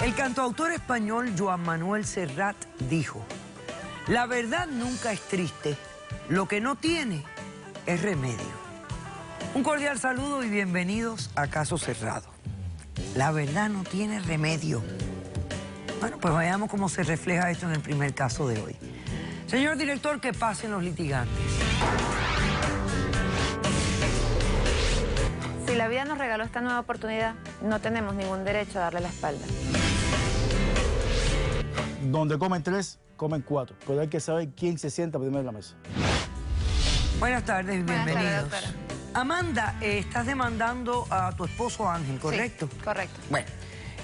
El cantautor español Joan Manuel Serrat dijo: la verdad nunca es triste, lo que no tiene es remedio. Un cordial saludo y bienvenidos a Caso Cerrado. La verdad no tiene remedio. Bueno, pues veamos cómo se refleja esto en el primer caso de hoy. Señor director, que pasen los litigantes. Si la vida nos regaló esta nueva oportunidad, no tenemos ningún derecho a darle la espalda. Donde comen 3, comen 4. Pero hay que saber quién se sienta primero en la mesa. Buenas tardes y bienvenidos. Buenas tardes, doctora. Amanda, estás demandando a tu esposo Ángel, ¿correcto? Sí, correcto. Bueno,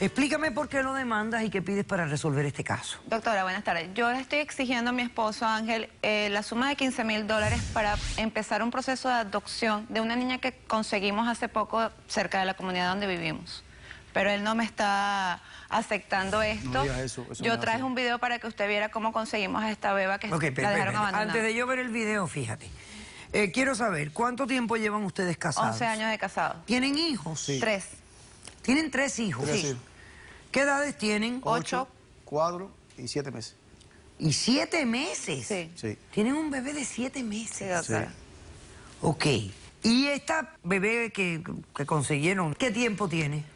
explícame por qué lo demandas y qué pides para resolver este caso. Doctora, buenas tardes. Yo le estoy exigiendo a mi esposo Ángel la suma de $15.000 para empezar un proceso de adopción de una niña que conseguimos hace poco cerca de la comunidad donde vivimos. Pero él no me está aceptando esto. No digas eso Yo traje un video para que usted viera cómo conseguimos a esta beba que la dejaron abandonada. Antes de yo ver el video, fíjate. Quiero saber, ¿cuánto tiempo llevan ustedes casados? 11 años de casado. ¿Tienen hijos? Sí. 3. ¿Tienen 3 hijos? Sí. ¿Qué edades tienen? 8. 4 y 7 meses. ¿Y 7 meses? Sí. Sí. Tienen un bebé de 7 Sí, meses. doctora. Ok. ¿Y esta bebé que consiguieron, qué tiempo tiene?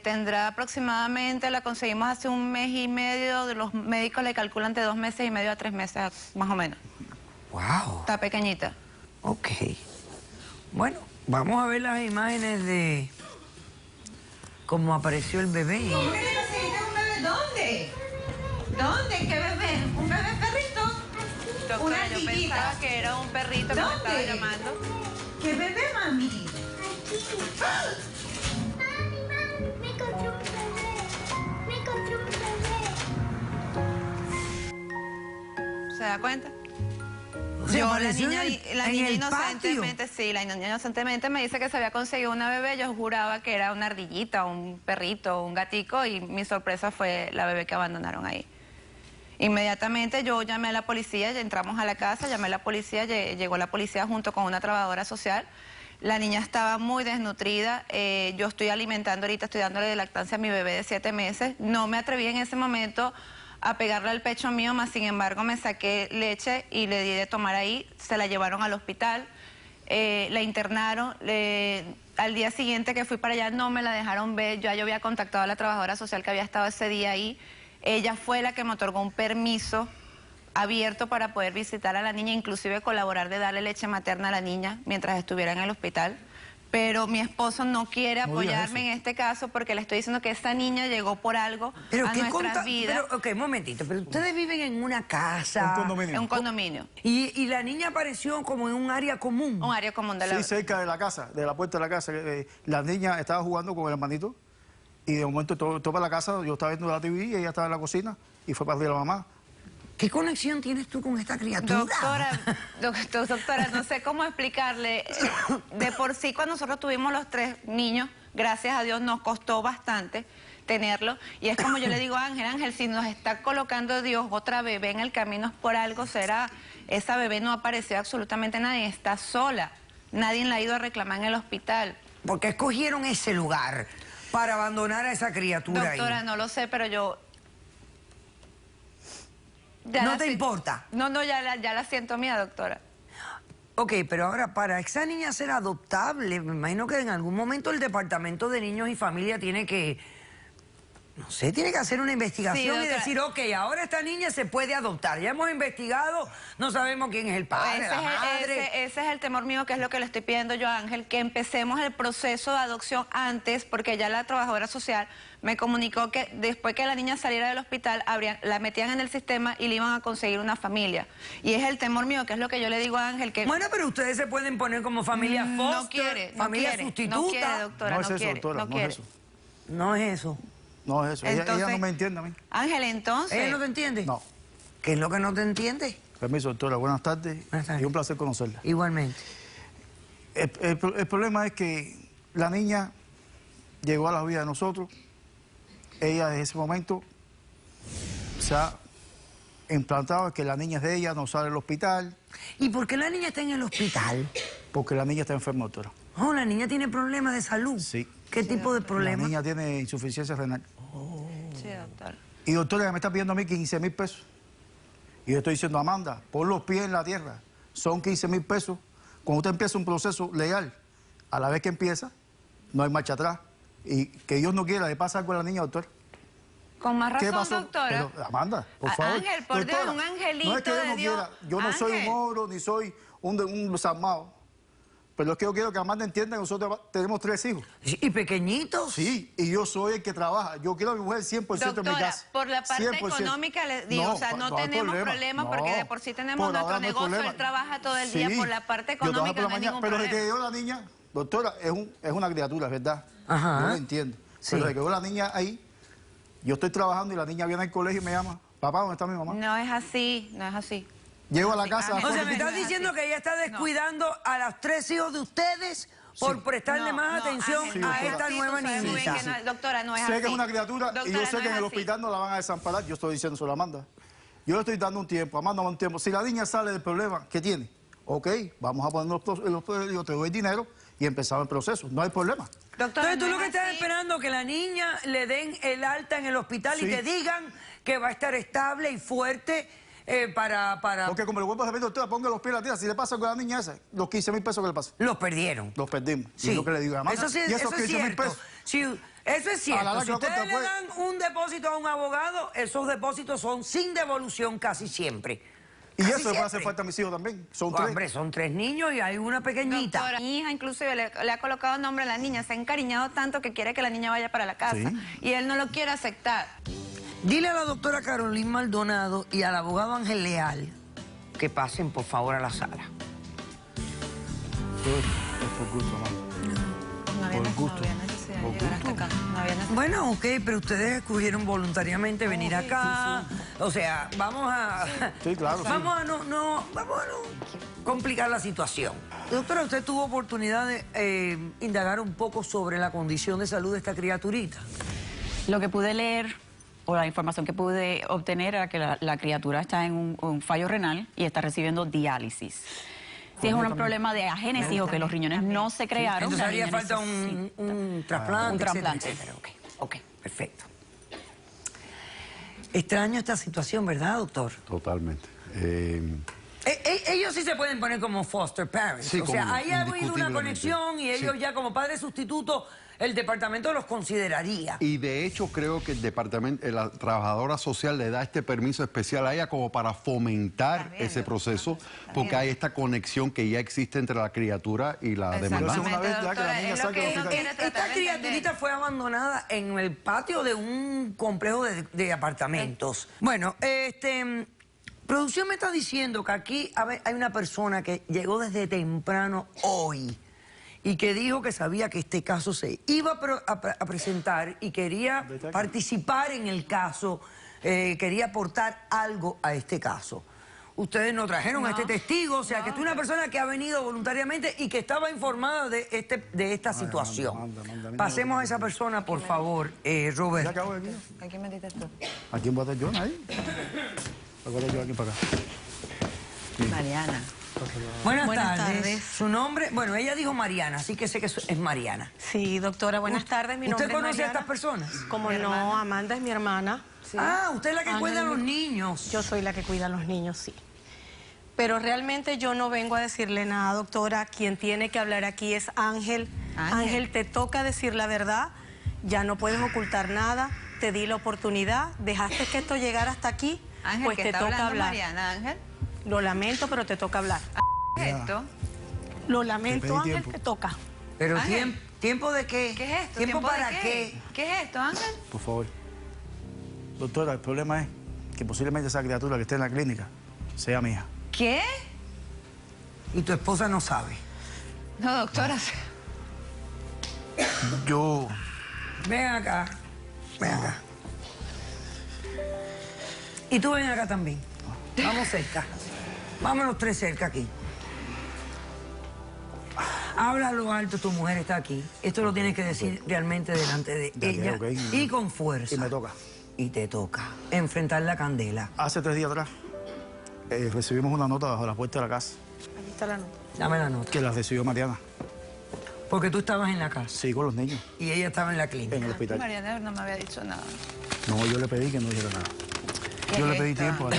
Tendrá aproximadamente, la conseguimos hace 1 mes y medio, de los médicos le calculan de 2 meses y medio a 3 meses, más o menos. Wow. Está pequeñita. Ok. Bueno, vamos a ver las imágenes de cómo apareció el bebé. ¿Dónde? ¿Dónde? ¿Qué bebé? ¿Un bebé perrito? Doctora, Una yo ardillita. pensaba que era un perrito que me estaba ¿Dónde? llamando. ¿Qué bebé, mami? Me encontré un bebé. Me encontré un bebé. ¿Se da cuenta? O sea, Yo, la apareció niña en el inocentemente, sí, la niña inocentemente me dice que se había conseguido una bebé. Yo juraba que era una ardillita, un perrito, un gatico, y mi sorpresa fue la bebé que abandonaron ahí. Inmediatamente yo llamé a la policía, ya entramos a la casa, llamé a la policía, llegó la policía junto con una trabajadora social. La niña estaba muy desnutrida, yo estoy alimentando ahorita, estoy dándole de lactancia a mi bebé de 7 meses. No me atreví en ese momento a pegarle al pecho mío, más sin embargo me saqué leche y le di de tomar ahí, se la llevaron al hospital, la internaron, al día siguiente que fui para allá no me la dejaron ver, yo había contactado a la trabajadora social que había estado ese día ahí, ella fue la que me otorgó un permiso abierto para poder visitar a la niña, inclusive colaborar de darle leche materna a la niña mientras estuviera en el hospital. Pero mi esposo no quiere apoyarme en este caso porque le estoy diciendo que esta niña llegó por algo a nuestras vidas. Pero, ok, un momentito, pero ustedes viven en una casa. Un condominio. En un condominio, Y la niña apareció como en un área común. un área común de la... Sí, cerca de la casa, de la puerta de la casa. La niña estaba jugando con el hermanito y de momento toda la casa, yo estaba viendo la TV y ella estaba en la cocina y fue para arriba la mamá. ¿Qué conexión tienes tú con esta criatura? Doctora, no sé cómo explicarle. De por sí, cuando nosotros tuvimos los 3 niños, gracias a Dios nos costó bastante tenerlo. Y es como yo le digo a Ángel, si nos está colocando Dios otra bebé en el camino es por algo será. Esa bebé no apareció absolutamente nadie, está sola. Nadie la ha ido a reclamar en el hospital. ¿Por qué escogieron ese lugar para abandonar a esa criatura Doctora, ahí? no lo sé, pero yo... ¿No te importa? No, ya la siento mía, doctora. Ok, pero ahora, para esa niña ser adoptable, me imagino que en algún momento el Departamento de Niños y Familia tiene que, no sé, tiene que hacer una investigación y doctora. decir, ok, ahora esta niña se puede adoptar. Ya hemos investigado, no sabemos quién es el padre, la madre. Ese es el temor mío, que es lo que le estoy pidiendo yo a Ángel, que empecemos el proceso de adopción antes, porque ya la trabajadora social me comunicó que después que la niña saliera del hospital, la metían en el sistema y le iban a conseguir una familia. Y es el temor mío, que es lo que yo le digo a Ángel, que... Bueno, pero ustedes se pueden poner como familia foster, no quiere, familia sustituta. no quiere, doctora, No es eso, quiere, doctora, no no quiere. es eso. No es eso. No es eso. Entonces, ella no me entiende a mí. Ángel, entonces... ¿Ella no te entiende? No. ¿Qué es lo que no te entiende? Permiso, doctora. Buenas tardes. Buenas tardes. Y un placer conocerla. Igualmente. El problema es que la niña llegó a la vida de nosotros. Ella desde ese momento se ha implantado que la niña es de ella, no sale del hospital. ¿Y por qué la niña está en el hospital? Porque la niña está enferma, doctora. Oh, la niña tiene problemas de salud. Sí. ¿Qué tipo de La problemas? niña tiene insuficiencia renal. Sí, doctor. Y doctora, me está pidiendo a mí 15.000 pesos. Y yo estoy diciendo, Amanda, pon los pies en la tierra. Son 15.000 pesos. Cuando usted empieza un proceso legal, a la vez que empieza, no hay marcha atrás. Y que Dios no quiera, le pasa algo a la niña, doctor. Con más ¿Qué razón, pasó? doctora. Pero, Amanda, por favor. Ángel, por Dios, Doctora, un angelito no es que Dios de no Dios. quiera. Yo no soy un Ángel. ogro, ni soy un desarmado. Pero es que yo quiero que Amanda entienda que nosotros tenemos 3 hijos. ¿Y pequeñitos? Sí, y yo soy el que trabaja. Yo quiero a mi mujer 100% en mi Doctora, casa. por la parte 100%. económica le digo, o sea, no hay tenemos problema. problemas No, porque de por sí tenemos por ahora nuestro no hay negocio, problema. él trabaja todo el día, Sí, por la parte yo trabajo económica por la no hay mañana, ningún pero problema. de que yo la niña, doctora, es una criatura, ¿verdad? Ajá. Yo lo entiendo. Sí. Pero de que yo la niña ahí, yo estoy trabajando y la niña viene al colegio y me llama, papá, ¿dónde está mi mamá? No es así, no es así. Llego a la casa. Ángel, O sea, no me es estás así. diciendo que ella está descuidando a los 3 hijos de ustedes por prestarle No, más no, atención Ángel, a no es esta así, nueva tú sabes muy bien niñita. que no- doctora, no es Sé así. que es una criatura y yo Doctora, sé no que en es el así. hospital no la van a desamparar. Yo estoy diciendo solo a Amanda. Yo le estoy dando un tiempo, Amanda, un tiempo. Si la niña sale del problema, ¿qué tiene? Ok, vamos a poner yo te doy dinero y empezamos el proceso. No hay problema. Doctora, Entonces tú no lo que es estás así. esperando es que la niña le den el alta en el hospital y Sí. te digan que va a estar estable y fuerte para... Porque como le vuelvo a repetir, doctora, ponga los pies en la tierra. Si le pasa con la niña esa, los 15.000 pesos que le pasan, Los perdieron. los perdimos. Sí. Y es lo que le digo a Amanda. Eso sí, y esos eso es 15.000 cierto. pesos. Sí, eso es cierto. A la Si larga ustedes cuenta le dan un depósito a un abogado, esos depósitos son sin devolución casi siempre. Y Casi eso le puede hacer siempre. falta a mis hijos también. Son Oh, 3. hombre, son 3 niños y hay una pequeñita. Doctora, mi hija inclusive le ha colocado nombre a la niña, se ha encariñado tanto que quiere que la niña vaya para la casa. Sí. Y él no lo quiere aceptar. Dile a la doctora Carolina Maldonado y al abogado Ángel Leal que pasen por favor a la sala. Es por gusto, Amanda. No había, Por gusto. no había necesidad Por de llegar hasta gusto. acá. No había necesidad. Bueno, ok, pero ustedes escogieron voluntariamente venir acá. O sea, vamos a... Sí, claro, sí. Vamos a no complicar la situación. Doctora, ¿usted tuvo oportunidad de indagar un poco sobre la condición de salud de esta criaturita? Lo que pude leer o la información que pude obtener era que la criatura está en un fallo renal y está recibiendo diálisis. Si es un problema de agénesis o que los riñones no se crearon, Entonces la haría niña falta necesita un trasplante, un trasplante. etcétera. Ok, perfecto. Extraño esta situación, ¿verdad, doctor? Totalmente. Ellos sí se pueden poner como foster parents. Sí, o sea, como ahí ha habido una indiscutiblemente. conexión y ellos Sí. ya como padres sustitutos, el departamento los consideraría. Y de hecho creo que el departamento, la trabajadora social le da este permiso especial a ella como para fomentar Está bien, ese proceso, está porque bien. hay esta conexión que ya existe entre la criatura y la demandante. Una vez ya que la doctora, niña es lo salga que del uno hospital. quiere tratar Esta de criaturita entender. fue abandonada en el patio de un complejo de apartamentos. Bueno, producción me está diciendo que aquí hay una persona que llegó desde temprano hoy y que dijo que sabía que este caso se iba a presentar y quería participar en el caso, quería aportar algo a este caso. Ustedes no trajeron a este testigo, o sea, que es una persona que ha venido voluntariamente y que estaba informada de esta situación. Amanda, Pasemos a esa persona, por favor, ¿Ya Robert. acabo de aquí? ¿A quién metiste tú? ¿A quién voy a estar yo? Ahí. Voy a yo aquí para acá. Mariana. Buenas Buenas tardes. tardes. Su nombre, bueno, ella dijo Mariana, así que sé que es Mariana. Sí, doctora, buenas tardes. Mi nombre ¿Usted es conoce a Mariana. estas personas? Como Mi no, hermana. Amanda es mi hermana. Sí. Ah, usted es la que Ángel cuida a los mi- niños. Yo soy la que cuida a los niños, sí. Pero realmente yo no vengo a decirle nada, doctora. Quien tiene que hablar aquí es Ángel. Ángel, te toca decir la verdad. Ya no puedes ocultar nada. Te di la oportunidad. Dejaste que esto llegara hasta aquí. Ángel, pues ¿qué te está toca hablando hablar. Mariana, Ángel? Lo lamento, pero te toca hablar. ¿Qué es esto? Lo lamento, pedí Ángel, tiempo. te toca. Pero Ángel. ¿tiempo de qué? ¿Qué es esto? ¿Tiempo de para qué? ¿Qué es esto, Ángel? Por favor. Doctora, el problema es que posiblemente esa criatura que esté en la clínica sea mi hija. ¿Qué? Y tu esposa no sabe. No, doctora. Yo... Ven acá. Ven acá. Y tú ven acá también. Vamos cerca. Vámonos 3 cerca aquí. Háblalo alto, tu mujer está aquí. Esto lo tienes que decir realmente delante de Ya, ella ok. y con fuerza. Y me toca. Y te toca enfrentar la candela. Hace 3 días atrás recibimos una nota bajo la puerta de la casa Ahí está la nota. Dame la nota. que la recibió Mariana. Porque tú estabas en la casa Sí, con los niños, y ella estaba en la clínica. en el hospital. Mariana no me había dicho nada. No, yo le pedí que no dijera nada. Yo le pedí tiempo.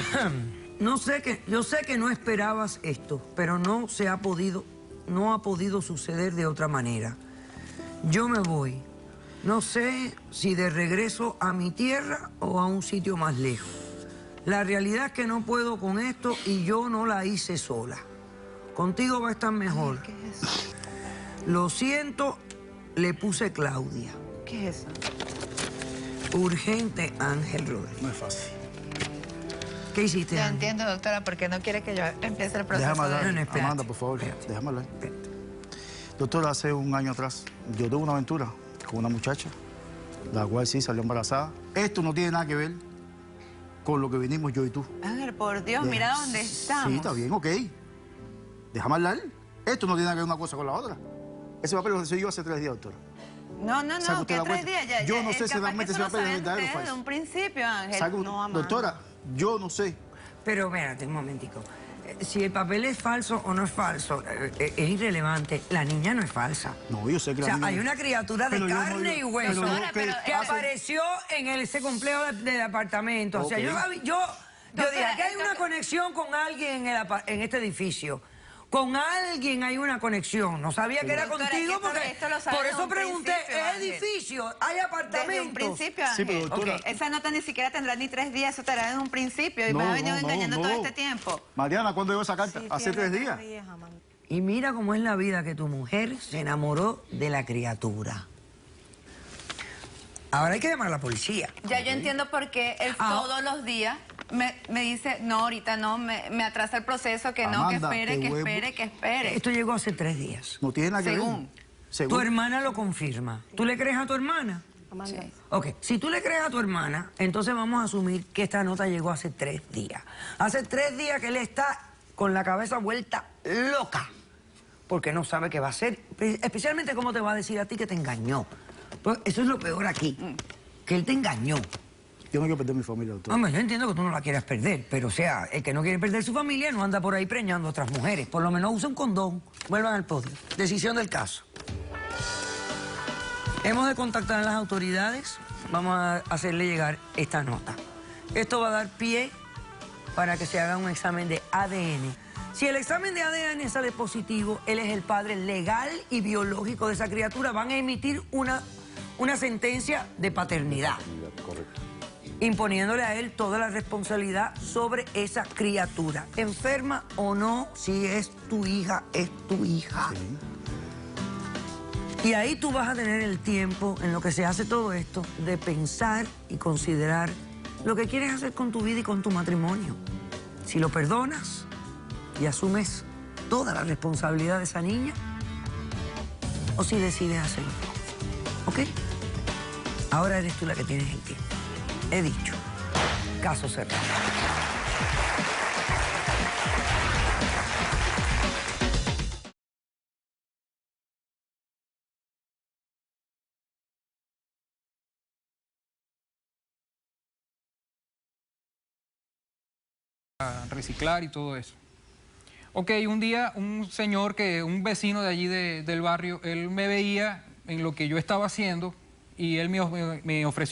Yo sé que no esperabas esto, pero no ha podido suceder de otra manera. Yo me voy. No sé si de regreso a mi tierra o a un sitio más lejos. La realidad es que no puedo con esto y yo no la hice sola. Contigo va a estar mejor. ¿Qué es eso? Lo siento, le puse Claudia. ¿Qué es eso? Urgente, Ángel Rodríguez. No es fácil. ¿Qué hiciste, Ya Ángel? entiendo, doctora, porque no quiere que yo empiece el proceso. Déjame hablar, No, no, espérate. Amanda, por favor, déjame hablar. Doctor, hace un año atrás yo tuve una aventura con una muchacha, la cual sí salió embarazada. Esto no tiene nada que ver con lo que vinimos yo y tú. Ángel, por Dios, mira dónde estamos. Sí, está bien, ok. Déjame hablar. Esto no tiene nada que ver una cosa con la otra. Ese papel lo recibí yo hace 3 días, doctora. No, ¿Sabe usted ¿qué la 3 cuenta? días? Ya, Yo no sé si capaz realmente que ese eso papel es lo sabían verdadero o ustedes falso. desde un principio, Ángel. ¿Sabe? No, Amanda. Doctora, yo no sé. Pero espérate un momentico. Si el papel es falso o no es falso, es irrelevante. La niña no es falsa. No, yo sé que O sea, la niña hay no- una criatura de Pero yo no carne digo- y hueso pero yo- pero que hace- apareció en ese complejo del apartamento. O sea, Ok. yo Doctora, dije, aquí hay una conexión con alguien en este edificio. Con alguien hay una conexión. No sabía que era Doctora, contigo que porque esto lo sabe por desde eso un pregunté, principio, ¿es Ángel. edificio? ¿Hay apartamentos? Desde un principio, Sí, Ángel. pero doctora- Ok, esa nota ni siquiera tendrá ni 3 días, eso estará desde un principio. Y me ha venido engañando todo este tiempo. Mariana, ¿cuándo llegó esa carta? Sí, Hace tiene 3 días. 3 días, Amanda. Y mira cómo es la vida, que tu mujer se enamoró de la criatura. Ahora hay que llamar a la policía. Ya yo entiendo por qué él Ah. todos los días me dice, no, ahorita no, me atrasa el proceso, que no, que Amanda, espere, qué que huevo. espere, que espere. Esto llegó hace 3 días. No tiene nada que Según. ver. Tu Según. hermana lo confirma. ¿Tú le crees a tu hermana? Amanda. Sí. Ok, si tú le crees a tu hermana, entonces vamos a asumir que esta nota llegó hace 3 días. Hace 3 días que él está con la cabeza vuelta loca, porque no sabe qué va a hacer, especialmente cómo te va a decir a ti que te engañó. Pues eso es lo peor aquí, que él te engañó. Yo no quiero perder mi familia, doctor. Hombre, yo entiendo que tú no la quieras perder, pero o sea, el que no quiere perder su familia no anda por ahí preñando a otras mujeres. Por lo menos usa un condón. Vuelvan al podio. Decisión del caso. Hemos de contactar a las autoridades. Vamos a hacerle llegar esta nota. Esto va a dar pie para que se haga un examen de ADN. Si el examen de ADN sale positivo, él es el padre legal y biológico de esa criatura. Van a emitir una sentencia de paternidad, imponiéndole a él toda la responsabilidad sobre esa criatura. Enferma o no, si es tu hija, es tu hija. Y ahí tú vas a tener el tiempo en lo que se hace todo esto de pensar y considerar lo que quieres hacer con tu vida y con tu matrimonio. Si lo perdonas y asumes toda la responsabilidad de esa niña, o si decides hacerlo. ¿Ok? Ahora eres tú la que tienes el tiempo. He dicho. Caso cerrado. A reciclar y todo eso. Ok, un día un vecino de allí del barrio, él me veía en lo que yo estaba haciendo y él me ofreció